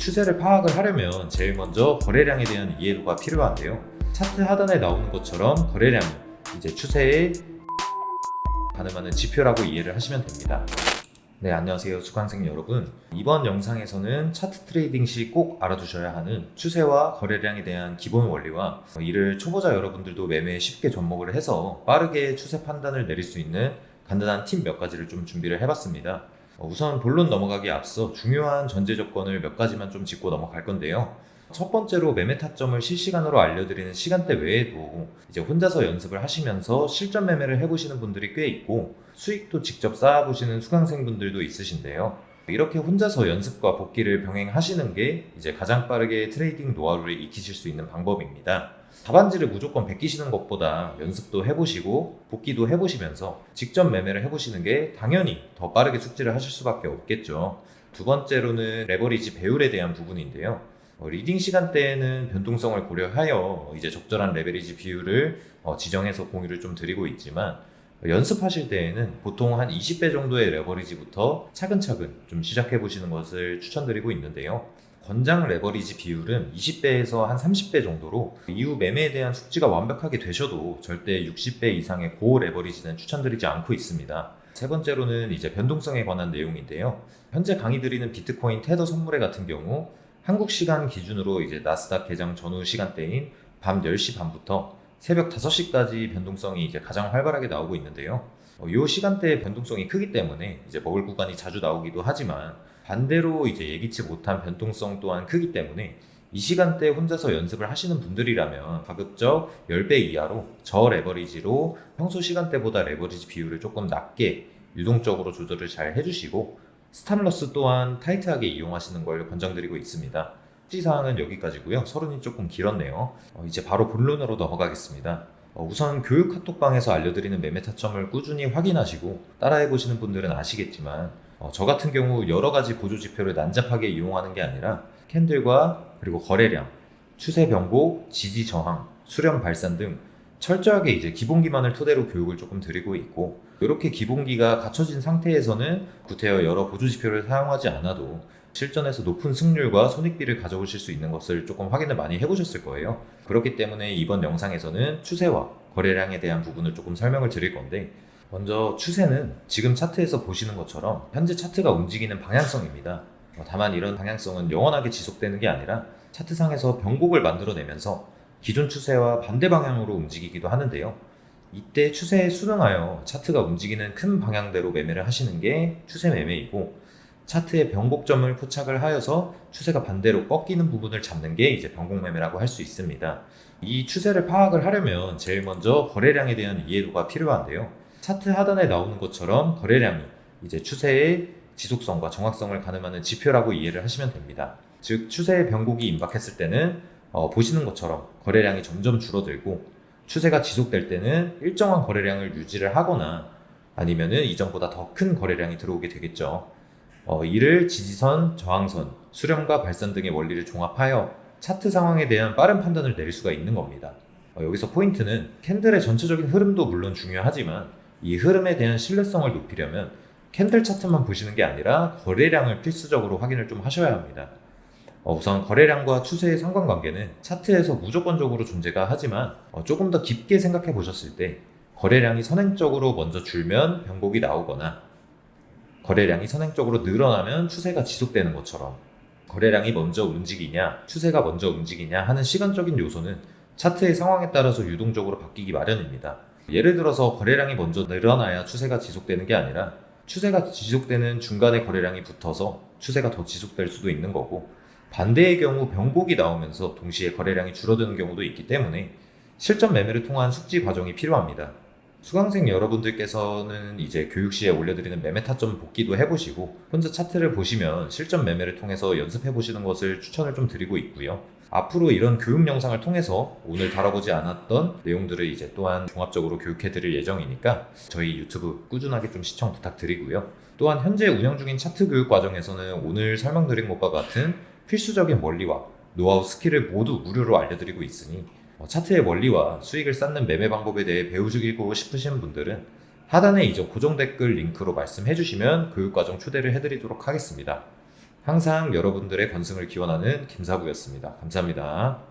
추세를 파악을 하려면 제일 먼저 거래량에 대한 이해도가 필요한데요. 차트 하단에 나오는 것처럼 거래량이 이제 추세에 가늠하는 지표라고 이해를 하시면 됩니다. 네, 안녕하세요 수강생 여러분. 이번 영상에서는 차트 트레이딩 시 꼭 알아두셔야 하는 추세와 거래량에 대한 기본 원리와 이를 초보자 여러분들도 매매에 쉽게 접목을 해서 빠르게 추세 판단을 내릴 수 있는 간단한 팁 몇 가지를 좀 준비를 해봤습니다. 우선 본론 넘어가기에 앞서 중요한 전제 조건을 몇 가지만 좀 짚고 넘어갈 건데요. 첫 번째로 매매 타점을 실시간으로 알려드리는 시간대 외에도 이제 혼자서 연습을 하시면서 실전 매매를 해보시는 분들이 꽤 있고 수익도 직접 쌓아보시는 수강생분들도 있으신데요. 이렇게 혼자서 연습과 복기를 병행하시는 게 이제 가장 빠르게 트레이딩 노하우를 익히실 수 있는 방법입니다. 답안지를 무조건 베끼시는 것보다 연습도 해보시고 복기도 해보시면서 직접 매매를 해보시는 게 당연히 더 빠르게 숙지를 하실 수밖에 없겠죠. 두 번째로는 레버리지 배율에 대한 부분인데요. 리딩 시간대에는 변동성을 고려하여 이제 적절한 레버리지 비율을 지정해서 공유를 좀 드리고 있지만 연습하실 때에는 보통 한 20배 정도의 레버리지부터 차근차근 좀 시작해 보시는 것을 추천드리고 있는데요. 권장 레버리지 비율은 20배에서 한 30배 정도로 이후 매매에 대한 숙지가 완벽하게 되셔도 절대 60배 이상의 고 레버리지는 추천드리지 않고 있습니다. 세 번째로는 이제 변동성에 관한 내용인데요. 현재 강의 드리는 비트코인 테더 선물회 같은 경우 한국 시간 기준으로 이제 나스닥 개장 전후 시간대인 밤 10시 반부터 새벽 5시까지 변동성이 이제 가장 활발하게 나오고 있는데요. 이 시간대의 변동성이 크기 때문에 이제 먹을 구간이 자주 나오기도 하지만 반대로 이제 예기치 못한 변동성 또한 크기 때문에 이 시간대에 혼자서 연습을 하시는 분들이라면 가급적 10배 이하로 저 레버리지로 평소 시간대보다 레버리지 비율을 조금 낮게 유동적으로 조절을 잘 해주시고 스탑러스 또한 타이트하게 이용하시는 걸 권장드리고 있습니다. 숙지사항은 여기까지고요. 서론이 조금 길었네요. 이제 바로 본론으로 넘어가겠습니다. 우선 교육 카톡방에서 알려드리는 매매 타점을 꾸준히 확인하시고 따라해보시는 분들은 아시겠지만 저 같은 경우 여러 가지 보조 지표를 난잡하게 이용하는 게 아니라 캔들과 그리고 거래량, 추세 변곡, 지지 저항, 수렴 발산 등 철저하게 이제 기본기만을 토대로 교육을 조금 드리고 있고 이렇게 기본기가 갖춰진 상태에서는 구태여 여러 보조 지표를 사용하지 않아도 실전에서 높은 승률과 손익비를 가져오실 수 있는 것을 조금 확인을 많이 해보셨을 거예요. 그렇기 때문에 이번 영상에서는 추세와 거래량에 대한 부분을 조금 설명을 드릴 건데 먼저 추세는 지금 차트에서 보시는 것처럼 현재 차트가 움직이는 방향성입니다. 다만 이런 방향성은 영원하게 지속되는 게 아니라 차트상에서 변곡을 만들어내면서 기존 추세와 반대 방향으로 움직이기도 하는데요. 이때 추세에 순응하여 차트가 움직이는 큰 방향대로 매매를 하시는 게 추세 매매이고 차트의 변곡점을 포착을 하여서 추세가 반대로 꺾이는 부분을 잡는 게 이제 변곡 매매라고 할 수 있습니다. 이 추세를 파악을 하려면 제일 먼저 거래량에 대한 이해도가 필요한데요. 차트 하단에 나오는 것처럼 거래량이 이제 추세의 지속성과 정확성을 가늠하는 지표라고 이해를 하시면 됩니다. 즉 추세의 변곡이 임박했을 때는 보시는 것처럼 거래량이 점점 줄어들고 추세가 지속될 때는 일정한 거래량을 유지를 하거나 아니면은 이전보다 더 큰 거래량이 들어오게 되겠죠. 이를 지지선, 저항선, 수렴과 발산 등의 원리를 종합하여 차트 상황에 대한 빠른 판단을 내릴 수가 있는 겁니다. 여기서 포인트는 캔들의 전체적인 흐름도 물론 중요하지만 이 흐름에 대한 신뢰성을 높이려면 캔들 차트만 보시는 게 아니라 거래량을 필수적으로 확인을 좀 하셔야 합니다. 우선 거래량과 추세의 상관관계는 차트에서 무조건적으로 존재가 하지만 조금 더 깊게 생각해 보셨을 때 거래량이 선행적으로 먼저 줄면 변곡이 나오거나 거래량이 선행적으로 늘어나면 추세가 지속되는 것처럼 거래량이 먼저 움직이냐 추세가 먼저 움직이냐 하는 시간적인 요소는 차트의 상황에 따라서 유동적으로 바뀌기 마련입니다. 예를 들어서 거래량이 먼저 늘어나야 추세가 지속되는 게 아니라 추세가 지속되는 중간에 거래량이 붙어서 추세가 더 지속될 수도 있는 거고 반대의 경우 변곡이 나오면서 동시에 거래량이 줄어드는 경우도 있기 때문에 실전 매매를 통한 숙지 과정이 필요합니다. 수강생 여러분들께서는 이제 교육 시에 올려드리는 매매 타점 복기도 해보시고 혼자 차트를 보시면 실전 매매를 통해서 연습해 보시는 것을 추천을 좀 드리고 있고요. 앞으로 이런 교육 영상을 통해서 오늘 다뤄보지 않았던 내용들을 이제 또한 종합적으로 교육해 드릴 예정이니까 저희 유튜브 꾸준하게 좀 시청 부탁드리고요. 또한 현재 운영 중인 차트 교육 과정에서는 오늘 설명드린 것과 같은 필수적인 원리와 노하우 스킬을 모두 무료로 알려드리고 있으니 차트의 원리와 수익을 쌓는 매매 방법에 대해 배우시고 싶으신 분들은 하단에 이제 고정 댓글 링크로 말씀해 주시면 교육과정 초대를 해드리도록 하겠습니다. 항상 여러분들의 건승을 기원하는 김사부였습니다. 감사합니다.